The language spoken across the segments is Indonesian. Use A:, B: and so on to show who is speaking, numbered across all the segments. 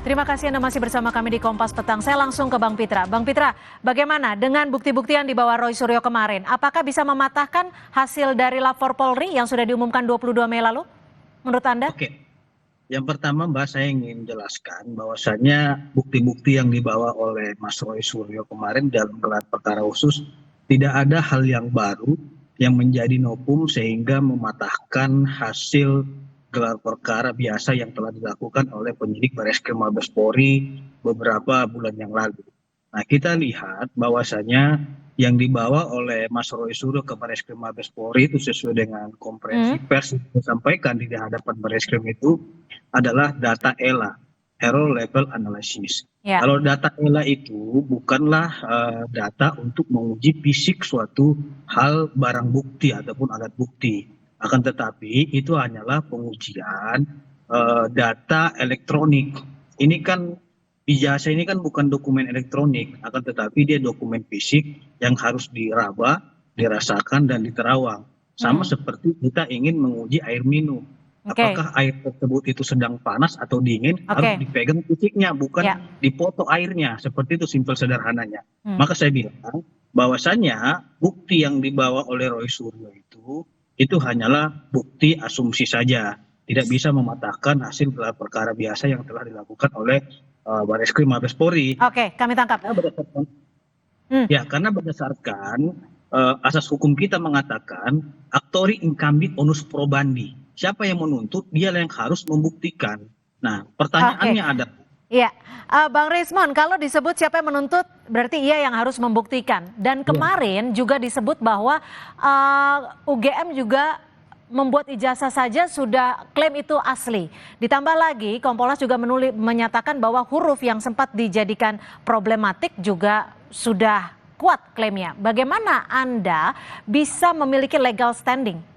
A: Terima kasih Anda masih bersama kami di Kompas Petang. Saya langsung ke Bang Pitra. Bang Pitra, bagaimana dengan bukti-bukti yang dibawa Roy Suryo kemarin? Apakah bisa mematahkan hasil dari lapor Polri yang sudah diumumkan 22 Mei lalu? Menurut Anda?
B: Oke, yang pertama Mbak, saya ingin jelaskan bahwasannya bukti-bukti yang dibawa oleh Mas Roy Suryo kemarin dalam gelar perkara khusus tidak ada hal yang baru yang menjadi novum sehingga mematahkan hasil gelar perkara biasa yang telah dilakukan oleh penyidik Barreskrim Mabes Polri beberapa bulan yang lalu. Nah, kita lihat bahwasanya yang dibawa oleh Mas Roy Suryo ke Barreskrim Mabes Polri itu sesuai dengan konferensi pers yang disampaikan di hadapan Barreskrim itu adalah data ELA, Error Level Analysis.
A: Ya.
B: Kalau data ELA itu bukanlah data untuk menguji fisik suatu hal barang bukti ataupun alat bukti. Akan tetapi itu hanyalah pengujian data elektronik. Ini kan ijazah ini kan bukan dokumen elektronik, akan tetapi dia dokumen fisik yang harus diraba, dirasakan dan diterawang. Sama seperti kita ingin menguji air minum. Apakah air tersebut itu sedang panas atau dingin, harus dipegang fisiknya, bukan dipoto airnya. Seperti itu simpel sederhananya. Maka saya bilang bahwasannya bukti yang dibawa oleh Roy Suryo itu hanyalah bukti asumsi saja. Tidak bisa mematahkan hasil gelar perkara biasa yang telah dilakukan oleh Barreskrim Mabes Polri.
A: Oke, kami tangkap.
B: Karena berdasarkan asas hukum kita mengatakan actori incambit onus probandi. Siapa yang menuntut, dia yang harus membuktikan. Nah, pertanyaannya adalah.
A: Iya, Bang Rismon, kalau disebut siapa yang menuntut, berarti ia yang harus membuktikan. Dan kemarin juga disebut bahwa UGM juga membuat ijazah saja sudah klaim itu asli. Ditambah lagi, Kompolnas juga menyatakan bahwa huruf yang sempat dijadikan problematik juga sudah kuat klaimnya. Bagaimana Anda bisa memiliki legal standing?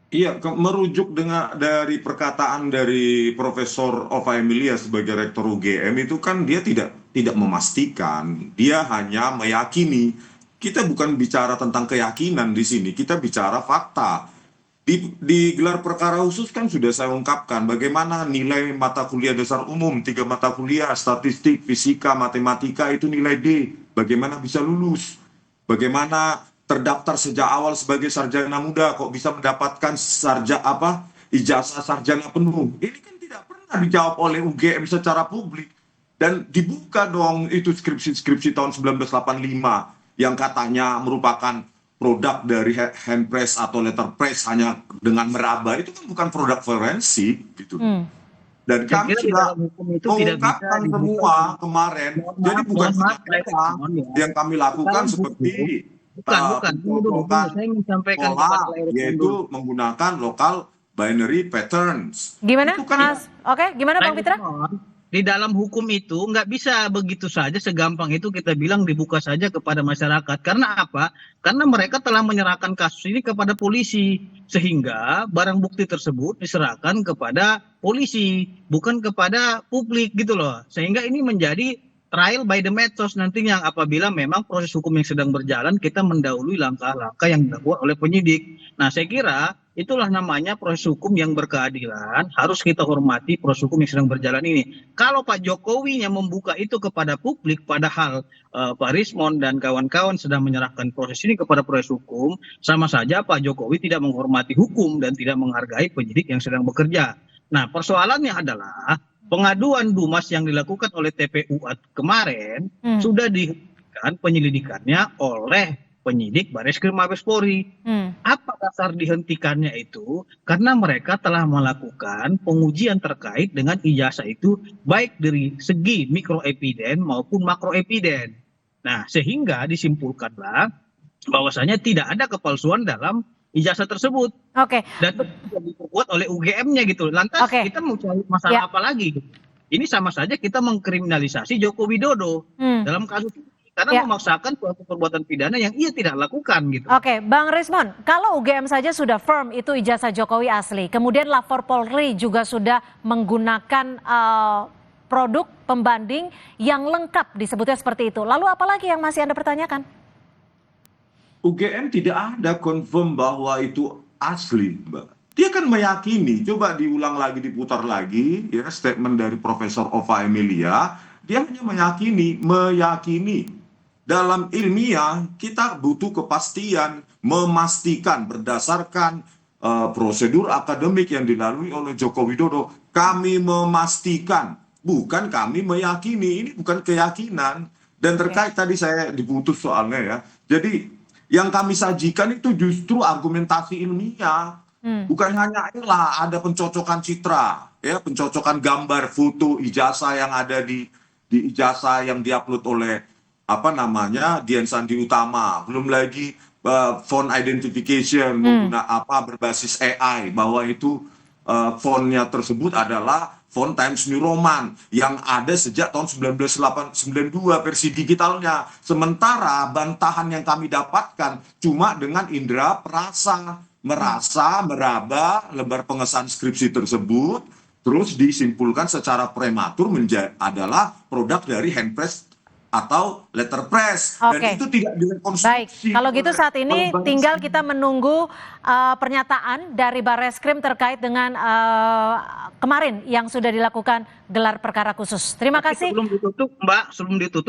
C: Iya, merujuk dari perkataan dari Profesor Ova Emilia sebagai Rektor UGM itu kan dia tidak memastikan, dia hanya meyakini. Kita bukan bicara tentang keyakinan di sini, kita bicara fakta. Di gelar perkara khusus kan sudah saya ungkapkan bagaimana nilai mata kuliah dasar umum, 3 mata kuliah, statistik, fisika, matematika itu nilai D. Bagaimana bisa lulus? Bagaimana terdaftar sejak awal sebagai sarjana muda kok bisa mendapatkan ijazah sarjana penuh. Ini kan tidak pernah dijawab oleh UGM secara publik. Dan dibuka dong itu skripsi tahun 1985 yang katanya merupakan produk dari handpress atau letterpress hanya dengan meraba. Itu kan bukan produk forensik gitu. Dan kami sudah mengungkapkan semua kemarin. Jadi bukan yang kami lakukan seperti
B: Bukan. Saya ingin sampaikan
C: yaitu menggunakan local binary patterns.
A: Gimana, Mas? Oke, gimana Bang Pitra?
B: Di dalam hukum itu nggak bisa begitu saja segampang itu kita bilang dibuka saja kepada masyarakat. Karena apa? Karena mereka telah menyerahkan kasus ini kepada polisi. Sehingga barang bukti tersebut diserahkan kepada polisi, bukan kepada publik gitu loh. Sehingga ini menjadi trial by the methods nantinya apabila memang proses hukum yang sedang berjalan kita mendahului langkah-langkah yang dilakukan oleh penyidik. Nah, saya kira itulah namanya proses hukum yang berkeadilan, harus kita hormati proses hukum yang sedang berjalan ini. Kalau Pak Jokowi yang membuka itu kepada publik padahal Pak Rismon dan kawan-kawan sedang menyerahkan proses ini kepada proses hukum, sama saja Pak Jokowi tidak menghormati hukum dan tidak menghargai penyidik yang sedang bekerja. Nah, persoalannya adalah pengaduan Dumas yang dilakukan oleh TPU kemarin sudah dihentikan penyelidikannya oleh penyidik Barreskrim Mabes Polri. Apa dasar dihentikannya itu? Karena mereka telah melakukan pengujian terkait dengan ijazah itu baik dari segi mikroepiden maupun makroepiden. Nah, sehingga disimpulkanlah bahwasanya tidak ada kepalsuan dalam ijazah tersebut. Dan diperkuat oleh UGM-nya gitu. Lantas kita mau cari masalah apa lagi? Ini sama saja kita mengkriminalisasi Joko Widodo dalam kasus ini. Karena memaksakan suatu perbuatan pidana yang ia tidak lakukan gitu.
A: Oke, Bang Rismon, kalau UGM saja sudah firm itu ijazah Jokowi asli, kemudian lapor Polri juga sudah menggunakan produk pembanding yang lengkap disebutnya seperti itu. Lalu apalagi yang masih Anda pertanyakan?
C: UGM tidak ada confirm bahwa itu asli, Mbak. dia kan meyakini, coba diulang lagi, diputar lagi, ya statement dari Profesor Ova Emilia, dia hanya meyakini. Dalam ilmiah kita butuh kepastian, memastikan berdasarkan prosedur akademik yang dilalui oleh Joko Widodo. Kami memastikan, bukan kami meyakini, ini bukan keyakinan. Dan terkait tadi saya diputus soalnya ya, jadi yang kami sajikan itu justru argumentasi ilmiah. Bukan hanya inilah ada pencocokan citra, ya pencocokan gambar, foto, ijazah yang ada di ijazah yang diupload oleh Dian Sandi Utama, belum lagi font identification berbasis AI bahwa itu fontnya tersebut adalah font Times New Roman yang ada sejak tahun 1992 versi digitalnya. Sementara bantahan yang kami dapatkan cuma dengan indera perasa, meraba lembar pengesahan skripsi tersebut, terus disimpulkan secara prematur adalah produk dari handpress atau letterpress. Dan itu tidak direkonstruksi.
A: Baik, kalau gitu saat ini tinggal kita menunggu pernyataan dari Barreskrim terkait dengan kemarin yang sudah dilakukan gelar perkara khusus. Terima kasih.
B: Sebelum ditutup, Mbak,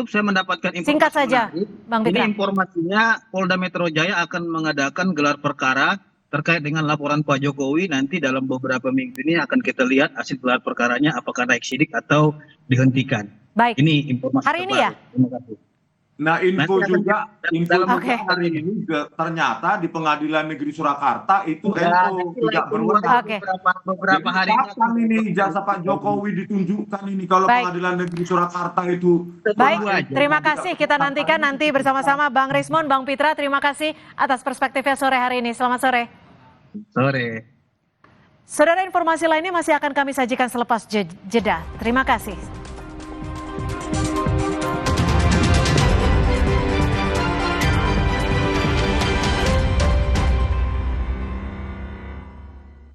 B: saya mendapatkan informasi.
A: Singkat saja, Bang Pitra.
B: Ini informasinya Polda Metro Jaya akan mengadakan gelar perkara terkait dengan laporan Pak Jokowi. Nanti dalam beberapa minggu ini akan kita lihat hasil gelar perkaranya apakah naik sidik atau dihentikan.
A: Baik.
B: Ini informasi
A: hari ini ya?
B: Terima kasih.
C: Nah, info juga
A: Okay.
C: hari ini ternyata di Pengadilan Negeri Surakarta itu tidak berwenang.
B: Beberapa hari
C: ini jasa Pak Jokowi ditunjukkan ini kalau Pengadilan Negeri Surakarta itu.
A: Baik, terima kasih. Kita nantikan nanti bersama-sama Bang Rismon, Bang Pitra. Terima kasih atas perspektifnya sore hari ini. Selamat sore.
B: Sore.
A: Saudara, informasi lainnya masih akan kami sajikan selepas jeda. Terima kasih.